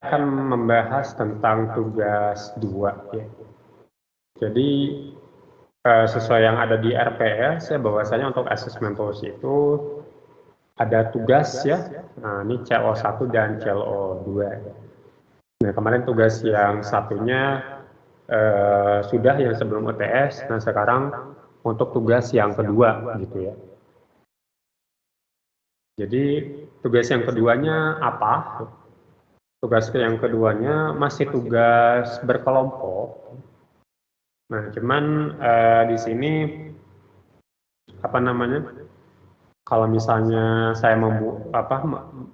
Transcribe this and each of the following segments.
akan membahas tentang tugas 2 ya. Jadi sesuai yang ada di RPS ya, bahwasanya untuk assessment tools itu ada tugas ya. Nah, ini CLO1 dan CLO2. Nah, kemarin tugas yang satunya sudah yang sebelum UTS, nah sekarang untuk tugas yang kedua gitu ya. Jadi tugas yang keduanya apa? Tugas yang keduanya masih tugas berkelompok. Nah, cuman di sini apa namanya? Kalau misalnya saya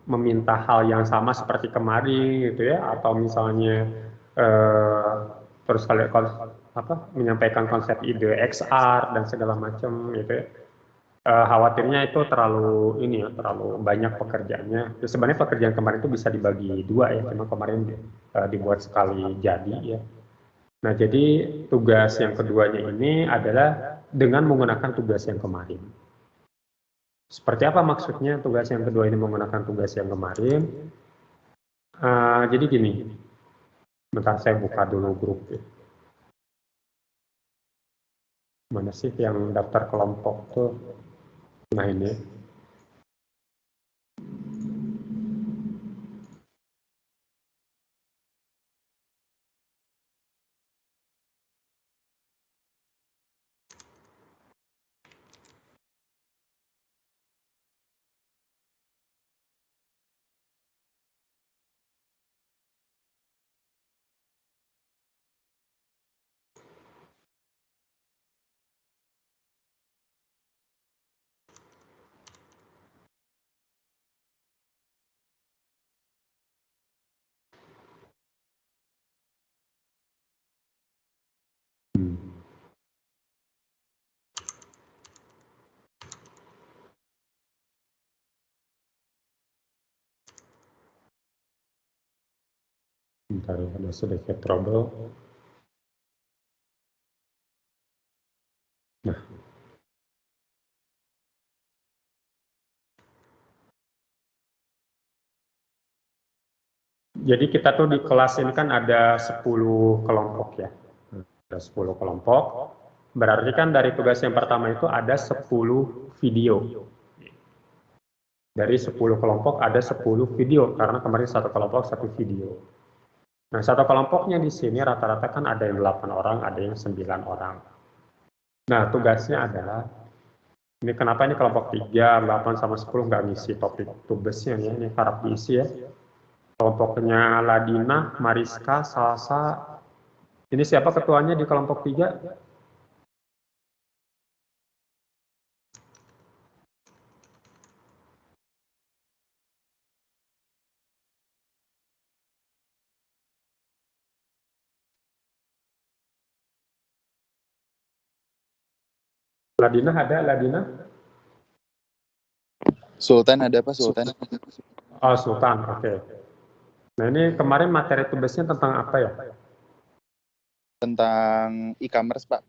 meminta hal yang sama seperti kemarin gitu ya, atau misalnya eh, terus kalian menyampaikan konsep ide XR dan segala macam gitu ya. Khawatirnya itu terlalu terlalu banyak pekerjaannya. Ya, sebenarnya pekerjaan kemarin itu bisa dibagi dua ya, cuma kemarin dibuat sekali jadi ya. Nah, jadi tugas yang keduanya ini adalah dengan menggunakan tugas yang kemarin. Seperti apa maksudnya tugas yang kedua ini menggunakan tugas yang kemarin? Jadi gini, bentar saya buka dulu grup ya. Mana sih yang daftar kelompok tuh? Nah ini. Bentar ya, ada sedikit trouble. Nah, jadi kita tuh di kelas ini kan ada 10 kelompok ya. Ada 10 kelompok. Berarti kan dari tugas yang pertama itu ada 10 video. Dari 10 kelompok ada 10 video, karena kemarin satu kelompok satu video. Nah, satu kelompoknya di sini rata-rata kan ada yang 8 orang, ada yang 9 orang. Nah, tugasnya adalah, ini kenapa ini kelompok 3, 8, sama 10 nggak ngisi topik tugasnya ya, ini harap diisi ya. Kelompoknya Ladina, Mariska, Salsa. Ini siapa ketuanya di kelompok 3? Ladina ada, Ladina? Sultan ada Pak, Sultan. Oh, Sultan, oke. Nah, ini kemarin materi tugasnya tentang apa ya? Tentang e-commerce Pak,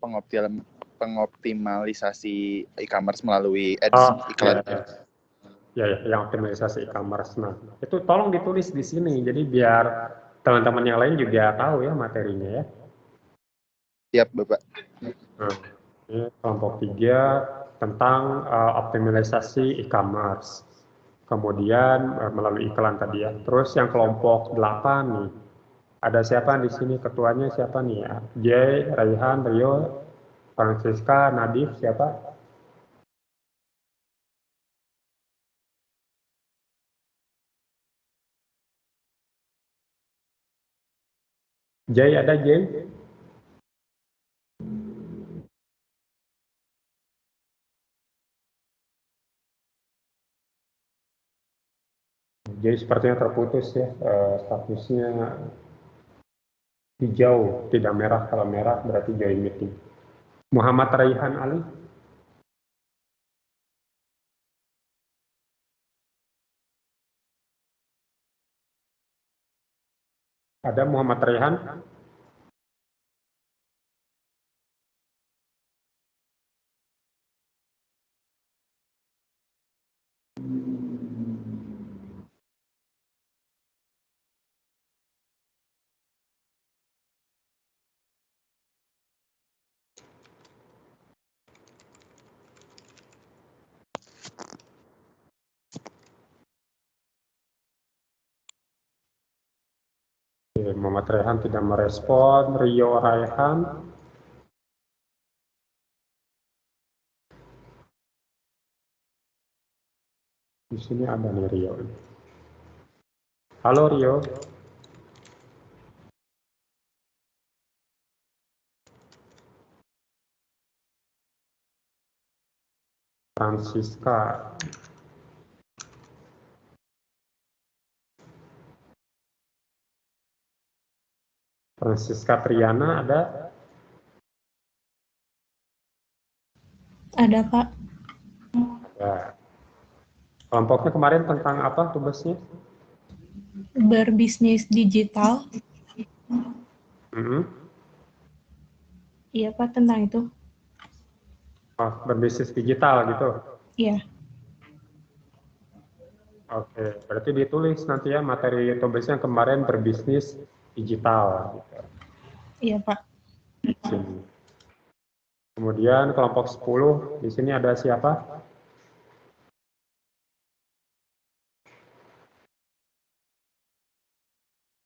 pengoptimalisasi e-commerce melalui ads iklan. Ya, yang optimalisasi e-commerce. Nah, itu tolong ditulis di sini, jadi biar teman-teman yang lain juga tahu ya materinya ya. Siap Bapak. Nah, ini kelompok 3 tentang optimalisasi e-commerce. Kemudian melalui iklan tadi ya. Terus yang kelompok 8 nih. Ada siapa di sini? Ketuanya siapa nih ya? Jay, Raihan, Rio, Francisca, Nadif, siapa? Jay, ada Jay? Jay sepertinya terputus ya, statusnya hijau, tidak merah. Kalau merah berarti join meeting. Muhammad Raihan Ali? Ada Muhammad Raihan? Oke, Muhammad Rehan tidak merespon. Rio Raihan. Di sini ada nih Rio. Halo Rio. Francisca. Francisca Triana ada? Ada, Pak. Ya. Kelompoknya kemarin tentang apa tugasnya? Berbisnis digital. Iya, Pak, tentang itu. Oh, berbisnis digital gitu. Iya. Oke, berarti ditulis nanti ya materi tugasnya kemarin berbisnis digital. Gitu. Iya, Pak. Sini. Kemudian kelompok 10, di sini ada siapa?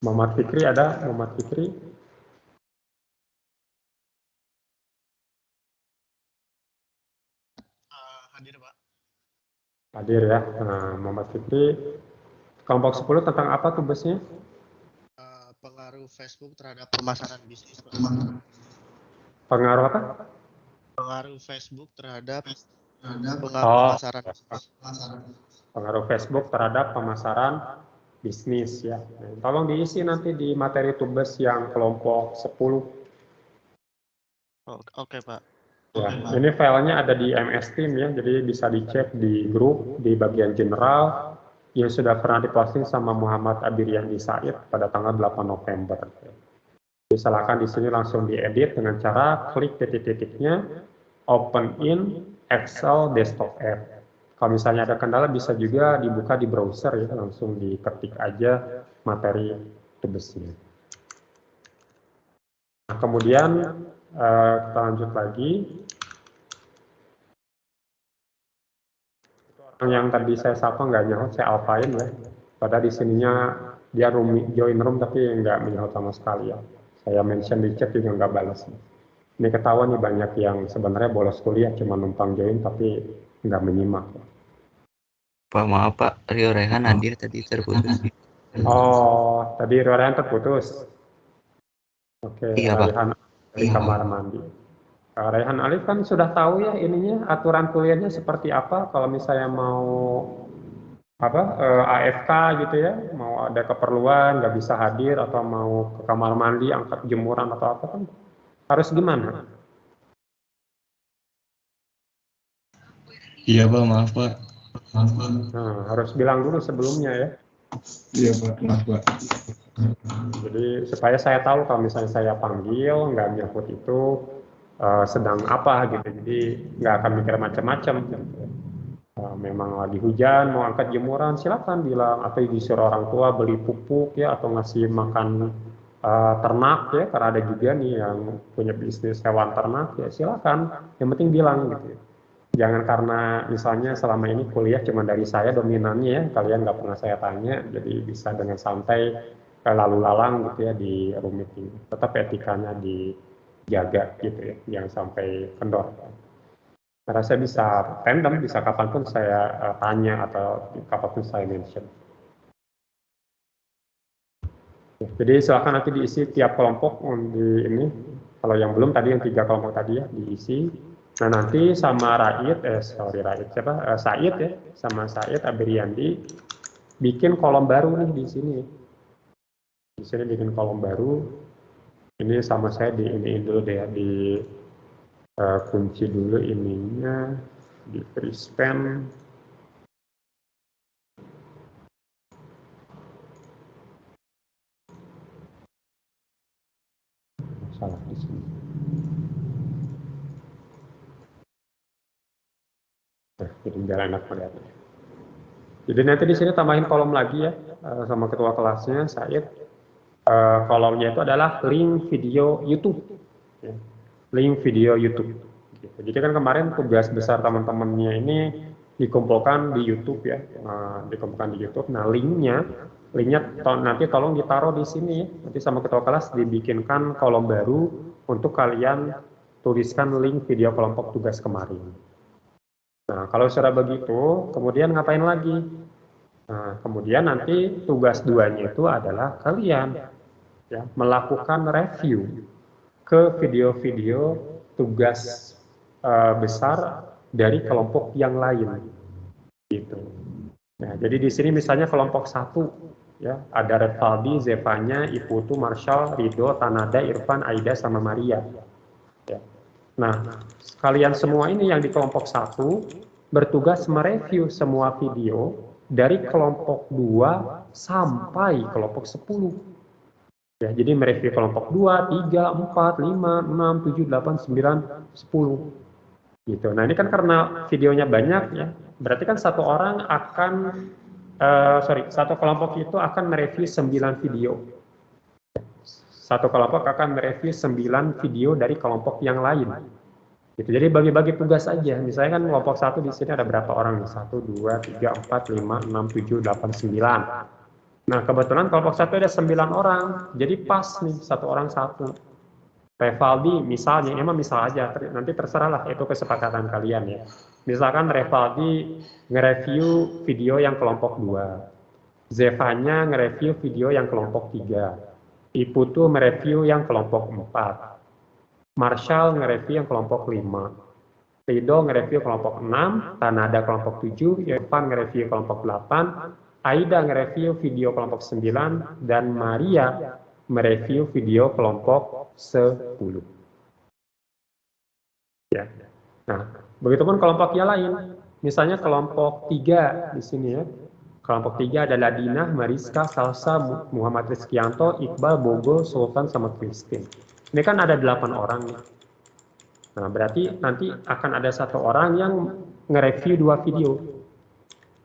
Muhammad Fikri ada? Muhammad Fikri? Hadir, Pak. Hadir ya. Nah, Muhammad Fikri. Kelompok 10 tentang apa tugasnya? Pengaruh Facebook terhadap pemasaran bisnis, Pak. Pengaruh apa? Pengaruh Facebook terhadap pemasaran. bisnis. Pengaruh Facebook terhadap pemasaran bisnis ya. Nah, tolong diisi nanti di materi tugas yang kelompok 10. Oke, Pak. Ya, ini filenya ada di MS Team ya, jadi bisa dicek di grup di bagian general yang sudah pernah diposting sama Muhammad Abiriandi Said pada tanggal 8 November. Jadi silakan di sini langsung diedit dengan cara klik titik-titiknya, open in Excel desktop app. Kalau misalnya ada kendala bisa juga dibuka di browser ya, langsung diketik aja materi tugasnya. Nah, kemudian kita lanjut lagi. Yang tadi saya sapa nggak nyaut, saya alfain ya. Padahal di sininya dia join room tapi nggak menyaut sama sekali ya. Saya mention di chat juga nggak balas. Ini ketahuan nih banyak yang sebenarnya bolos kuliah cuma numpang join tapi nggak menyimak. Pak, maaf Pak, Rio Rehan hadir tadi terputus. Oh, tadi Rehan terputus. Oke, Iya, Pak. Rehan di kamar mandi. Rehan Alif kan sudah tahu ya ininya aturan kuliahnya seperti apa kalau misalnya mau AFK gitu ya, mau ada keperluan nggak bisa hadir atau mau ke kamar mandi angkat jemuran atau apa kan harus gimana? Iya Pak, maaf Pak. Nah, harus bilang dulu sebelumnya ya. Iya Pak, maaf Pak. Jadi supaya saya tahu kalau misalnya saya panggil nggak nyangkut itu sedang apa gitu, jadi nggak akan mikir macam-macam. Memang lagi hujan mau angkat jemuran silakan bilang, atau disuruh orang tua beli pupuk ya atau ngasih makan ternak ya, karena ada juga nih yang punya bisnis hewan ternak ya silakan, yang penting bilang gitu. Jangan karena misalnya selama ini kuliah cuma dari saya dominannya ya, kalian nggak pernah saya tanya, jadi bisa dengan santai lalu lalang gitu ya di room meeting. Tetap etikanya dijaga gitu ya, jangan sampai kendor. Karena saya bisa random, bisa kapanpun saya tanya atau kapanpun saya mention. Jadi silakan nanti diisi tiap kelompok di ini. Kalau yang belum tadi yang 3 kelompok tadi ya diisi. Nah nanti sama Said ya, sama Said Abiriandi bikin kolom baru nih di sini. Di sini bikin kolom baru. Ini sama saya di ini dulu deh ya, di kunci dulu ininya di free span. Salah di sini. Nah, jadi biar enak melihatnya. Jadi nanti di sini tambahin kolom lagi ya sama ketua kelasnya Said. Kolomnya itu adalah link video YouTube. Ya. Link video YouTube. Gitu. Jadi kan kemarin tugas besar teman-temannya ini dikumpulkan di YouTube ya, dikumpulkan di YouTube. Nah linknya Linknya nanti tolong ditaruh di sini, nanti sama ketua kelas dibikinkan kolom baru untuk kalian tuliskan link video kelompok tugas kemarin. Nah, kalau sudah begitu, kemudian ngapain lagi? Nah, kemudian nanti tugas 2-nya itu adalah kalian ya, melakukan review ke video-video tugas besar dari kelompok yang lain. Gitu. Nah, jadi di sini misalnya kelompok 1 ya, ada Revaldi, Zevanya, Iputu, Marshall, Rido, Tanada, Irfan, Aida, sama Maria. Ya. Nah, kalian semua ini yang di kelompok 1 bertugas mereview semua video dari kelompok 2 sampai kelompok 10. Ya, jadi mereview kelompok 2, 3, 4, 5, 6, 7, 8, 9, 10. Gitu. Nah, ini kan karena videonya banyak ya, berarti kan satu orang akan satu kelompok itu akan mereview 9 video. Satu kelompok akan mereview 9 video dari kelompok yang lain. Gitu. Jadi bagi-bagi tugas aja. Misalnya kan kelompok 1 di sini ada berapa orang nih? 1, 2, 3, 4, 5, 6, 7, 8, 9. Nah, kebetulan kelompok 1 ada 9 orang. Jadi pas nih, satu orang satu. Revaldi misalnya, emang misal aja, nanti terserahlah itu kesepakatan kalian ya. Misalkan Revaldi nge-review video yang kelompok 2. Zevanya nge-review video yang kelompok 3. Iputu mereview yang kelompok 4. Marshall nge-review yang kelompok 5. Rido nge-review kelompok 6. Tanada kelompok 7. Irfan nge-review kelompok 8. Aida nge-review video kelompok 9. Dan Maria mereview video kelompok 10. Ya. Nah, begitupun kelompok yang lain. Misalnya kelompok 3 di sini ya. Kelompok 3 adalah Dinah, Mariska, Salsa, Muhammad Rizkianto, Iqbal, Bogo, Sultan, sama Christine. Ini kan ada 8 orang nih. Nah, berarti nanti akan ada satu orang yang nge-review 2 video.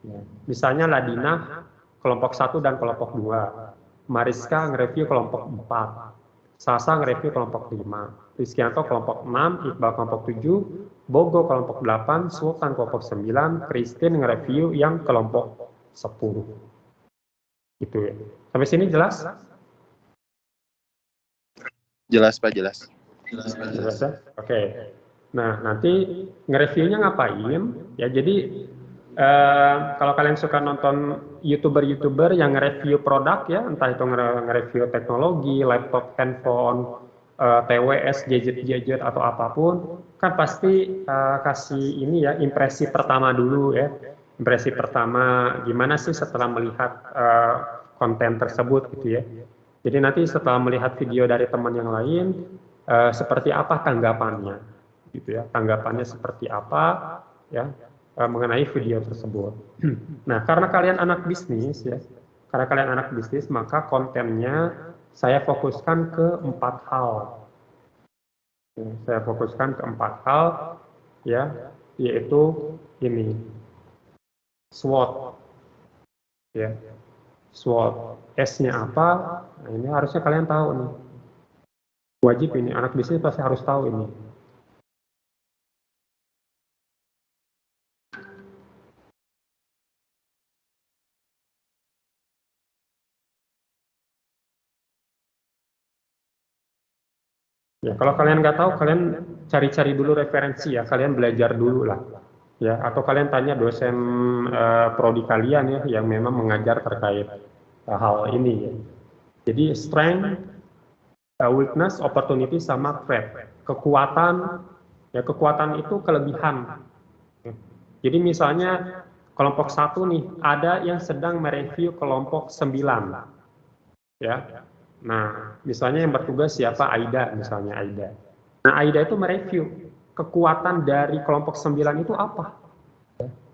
Ya. Misalnya Ladinah, kelompok 1 dan kelompok 2. Mariska nge-review kelompok 4. Salsa nge-review kelompok 5. Rizkianto kelompok 6, Iqbal kelompok 7, Bogo kelompok 8, Sultan kelompok 9, Christine nge-review yang kelompok 10. Gitu ya. Sampai sini jelas? Jelas, Pak, jelas. Jelas ya? Oke. Nah, nanti nge-reviewnya ngapain? Ya, jadi kalau kalian suka nonton YouTuber yang nge-review produk ya, entah itu nge-review teknologi, laptop, handphone, TWS, gadget atau apapun, kan pasti kasih ini ya, impresi pertama dulu ya. Impresi pertama gimana sih setelah melihat konten tersebut gitu ya. Jadi nanti setelah melihat video dari teman yang lain, seperti apa tanggapannya gitu ya. Tanggapannya seperti apa ya. Mengenai video tersebut. Nah, karena kalian anak bisnis ya, maka kontennya saya fokuskan ke 4 hal. Ya, saya fokuskan ke 4 hal ya, yaitu ini SWOT. Ya. SWOT. S-nya apa? Nah, ini harusnya kalian tahu nih. Wajib ini, anak bisnis pasti harus tahu ini. Ya, kalau kalian nggak tahu, kalian cari-cari dulu referensi ya, kalian belajar dulu lah. Ya, atau kalian tanya dosen prodi kalian ya, yang memang mengajar terkait hal ini ya. Jadi strength, weakness, opportunity, sama threat. Kekuatan, ya kekuatan itu kelebihan. Ya. Jadi misalnya kelompok 1 nih, ada yang sedang mereview kelompok 9. Ya. Nah, misalnya yang bertugas siapa? Aida, misalnya Aida. Nah, Aida itu mereview kekuatan dari kelompok 9 itu apa?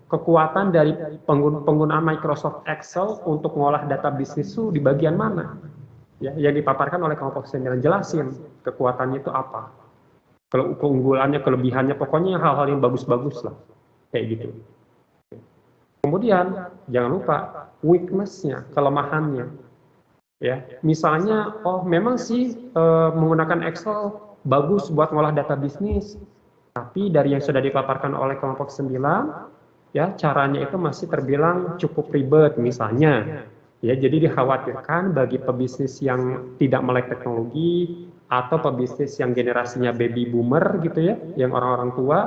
Kekuatan dari penggunaan Microsoft Excel untuk mengolah data bisnis itu di bagian mana? Ya, yang dipaparkan oleh kelompok 9, jelasin kekuatannya itu apa. Keunggulannya, kelebihannya, pokoknya hal-hal yang bagus-bagus lah. Kayak gitu. Kemudian, jangan lupa weakness-nya, kelemahannya. Ya, misalnya, oh memang sih menggunakan Excel bagus buat ngolah data bisnis, tapi dari yang sudah dipaparkan oleh kelompok 9, ya caranya itu masih terbilang cukup ribet misalnya. Ya, jadi dikhawatirkan bagi pebisnis yang tidak melek teknologi atau pebisnis yang generasinya baby boomer gitu ya, yang orang-orang tua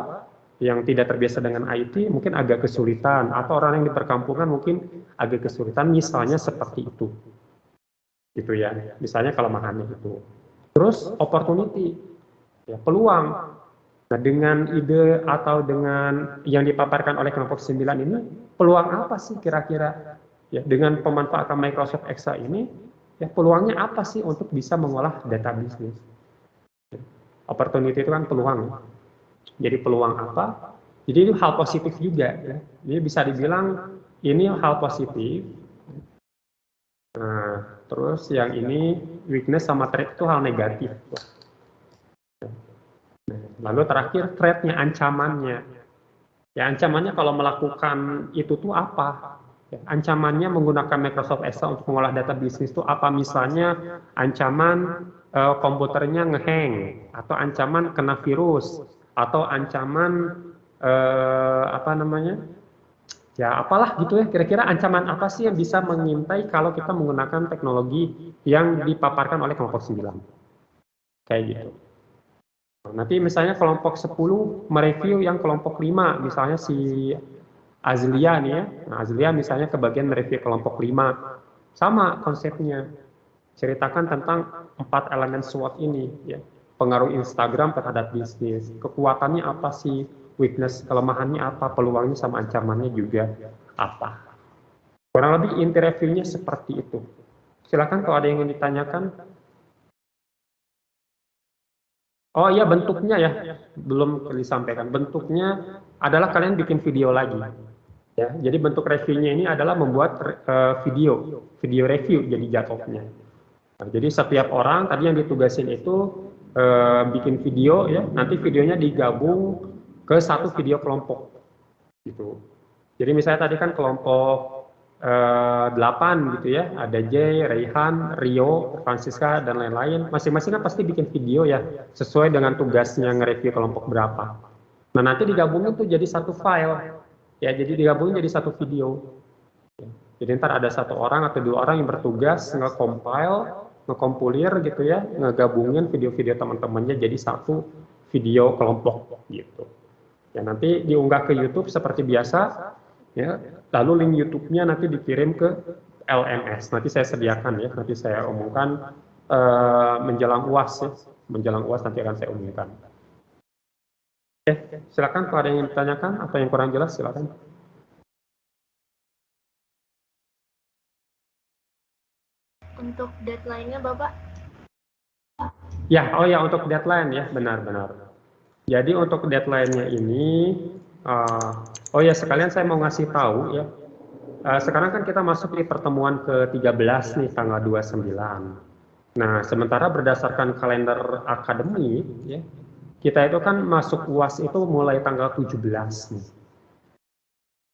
yang tidak terbiasa dengan IT mungkin agak kesulitan, atau orang yang di perkampungan mungkin agak kesulitan, misalnya seperti itu. Gitu ya. Misalnya kelemahannya itu. Terus opportunity, ya, peluang. Nah, dengan ide atau dengan yang dipaparkan oleh kelompok 9 ini, peluang apa sih kira-kira? Ya, dengan pemanfaatan Microsoft Excel ini, ya peluangnya apa sih untuk bisa mengolah data bisnis? Opportunity itu kan peluang. Jadi peluang apa? Jadi itu hal positif juga. Ya. Jadi bisa dibilang ini hal positif. Nah, terus yang ini weakness sama threat itu hal negatif. Lalu terakhir threat-nya, ancamannya. Ya, ancamannya kalau melakukan itu tuh apa? Ya, ancamannya menggunakan Microsoft Excel untuk mengolah data bisnis itu apa? Misalnya ancaman komputernya ngehang, atau ancaman kena virus, atau ancaman apa namanya? Ya, apalah gitu ya. Kira-kira ancaman apa sih yang bisa mengintai kalau kita menggunakan teknologi yang dipaparkan oleh kelompok 9? Kayak gitu. Nanti misalnya kelompok 10 mereview yang kelompok 5, misalnya si Azlia nih ya. Nah, Azlia misalnya kebagian mereview kelompok 5. Sama konsepnya. Ceritakan tentang 4 elemen SWOT ini ya. Pengaruh Instagram terhadap bisnis. Kekuatannya apa sih? Weakness, kelemahannya apa? Peluangnya sama ancamannya juga apa? Kurang lebih inti reviewnya seperti itu. Silakan kalau ada yang ingin ditanyakan. Oh iya, bentuknya ya, belum disampaikan. Bentuknya adalah kalian bikin video lagi. Ya, jadi bentuk reviewnya ini adalah membuat video review jadi jatuhnya. Nah, jadi setiap orang tadi yang ditugasin itu bikin video ya, nanti videonya digabung ke satu video kelompok. Gitu. Jadi misalnya tadi kan kelompok 8 gitu ya, ada J, Raihan, Rio, Francisca, dan lain-lain. Masing-masing kan pasti bikin video ya, sesuai dengan tugasnya nge-review kelompok berapa. Nah, nanti digabungin tuh jadi satu file. Ya, jadi digabungin jadi satu video. Jadi ntar ada satu orang atau 2 orang yang bertugas nge-compile, nge-kompilir gitu ya, ngegabungin video-video teman-temannya jadi satu video kelompok gitu. Ya, nanti diunggah ke YouTube seperti biasa. Ya, lalu link YouTube-nya nanti dikirim ke LMS. Nanti saya sediakan ya, nanti saya umumkan menjelang UAS ya. Menjelang UAS nanti akan saya umumkan. Oke, silakan kalau ada yang ditanyakan atau yang kurang jelas silakan. Untuk deadline-nya Bapak? Ya, oh ya, untuk deadline ya, benar-benar. Jadi untuk deadline-nya ini oh ya, sekalian saya mau ngasih tahu ya. Sekarang kan kita masuk di pertemuan ke-13 nih, tanggal 29. Nah, sementara berdasarkan kalender akademi, ya, kita itu kan masuk UAS itu mulai tanggal 17 nih.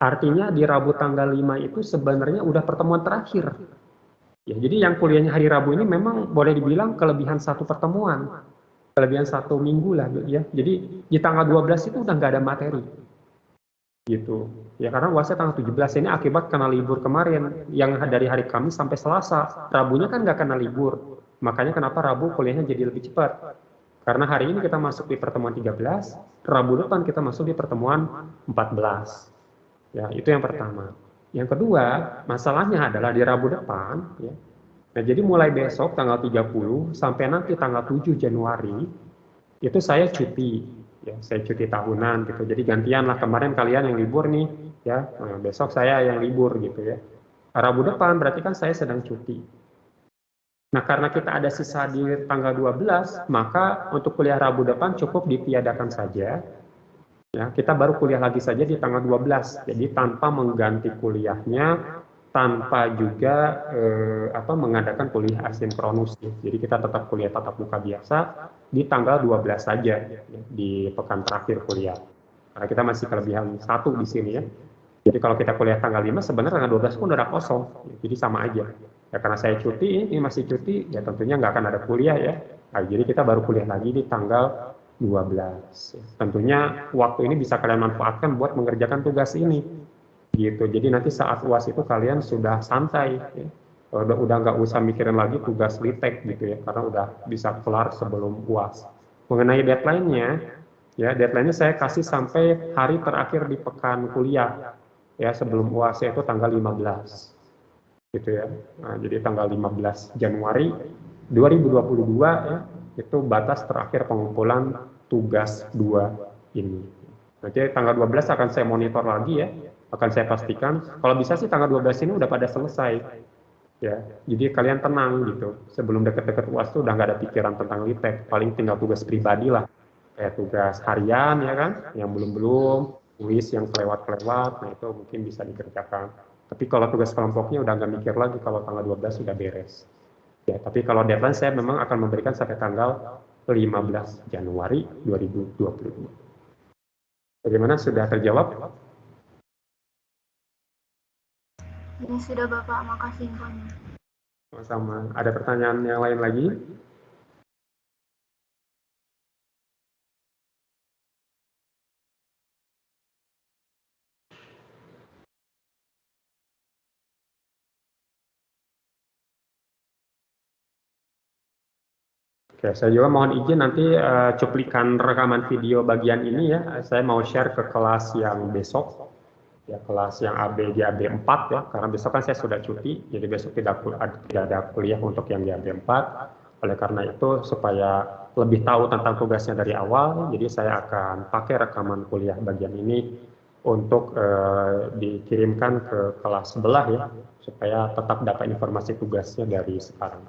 Artinya di Rabu tanggal 5 itu sebenarnya udah pertemuan terakhir. Ya, jadi yang kuliahnya hari Rabu ini memang boleh dibilang kelebihan satu pertemuan. Kelebihan 1 minggu lah ya. Jadi di tanggal 12 itu udah nggak ada materi. Gitu. Ya karena UASnya tanggal 17 ini akibat karena libur kemarin yang dari hari Kamis sampai Selasa. Rabunya kan nggak kena libur. Makanya kenapa Rabu kuliahnya jadi lebih cepat. Karena hari ini kita masuk di pertemuan 13, Rabu depan kita masuk di pertemuan 14. Ya, itu yang pertama. Yang kedua, masalahnya adalah di Rabu depan ya. Nah, jadi mulai besok tanggal 30 sampai nanti tanggal 7 Januari itu saya cuti. Ya, saya cuti tahunan gitu. Jadi gantian lah, kemarin kalian yang libur nih, ya. Nah, besok saya yang libur gitu ya. Rabu depan berarti kan saya sedang cuti. Nah, karena kita ada sisa di tanggal 12, maka untuk kuliah Rabu depan cukup ditiadakan saja. Ya, kita baru kuliah lagi saja di tanggal 12. Jadi tanpa mengganti kuliahnya, tanpa juga mengadakan kuliah asinkronus. Jadi kita tetap kuliah tatap muka biasa di tanggal 12 saja ya, di pekan terakhir kuliah. Karena kita masih kelebihan 1 di sini ya. Jadi kalau kita kuliah tanggal 5 sebenarnya tanggal 12 pun udah kosong. Jadi sama aja. Ya karena saya cuti, ini masih cuti, ya tentunya nggak akan ada kuliah ya. Nah, jadi kita baru kuliah lagi di tanggal 12. Tentunya waktu ini bisa kalian manfaatkan buat mengerjakan tugas ini. Gitu. Jadi nanti saat UAS itu kalian sudah santai ya. udah nggak usah mikirin lagi tugas litek gitu ya, karena udah bisa kelar sebelum UAS. Mengenai deadline-nya, ya deadline-nya saya kasih sampai hari terakhir di pekan kuliah, ya sebelum UAS itu tanggal 15, gitu ya. Nah, jadi tanggal 15 Januari 2022 ya, itu batas terakhir pengumpulan tugas 2 ini. Nanti tanggal 12 akan saya monitor lagi ya, akan saya pastikan. Kalau bisa sih tanggal 12 ini udah pada selesai. Ya, jadi kalian tenang gitu. Sebelum deket-deket UAS tuh udah nggak ada pikiran tentang litek, paling tinggal tugas pribadi lah, kayak tugas harian ya kan, yang belum, kuis yang kelewat-kelewat, nah itu mungkin bisa dikerjakan. Tapi kalau tugas kelompoknya udah nggak mikir lagi kalau tanggal 12 sudah beres. Ya, tapi kalau deadline saya memang akan memberikan sampai tanggal 15 Januari 2022. Bagaimana, sudah terjawab? Ini sudah Bapak, makasih infonya. Sama. Ada pertanyaan yang lain lagi? Oke, saya juga mohon izin nanti cuplikan rekaman video bagian ini ya, saya mau share ke kelas yang besok, ya kelas yang AB di AB 4 ya, karena besok kan saya sudah cuti, jadi besok tidak ada kuliah untuk yang di AB 4. Oleh karena itu, supaya lebih tahu tentang tugasnya dari awal, jadi saya akan pakai rekaman kuliah bagian ini untuk dikirimkan ke kelas sebelah ya, supaya tetap dapat informasi tugasnya dari sekarang.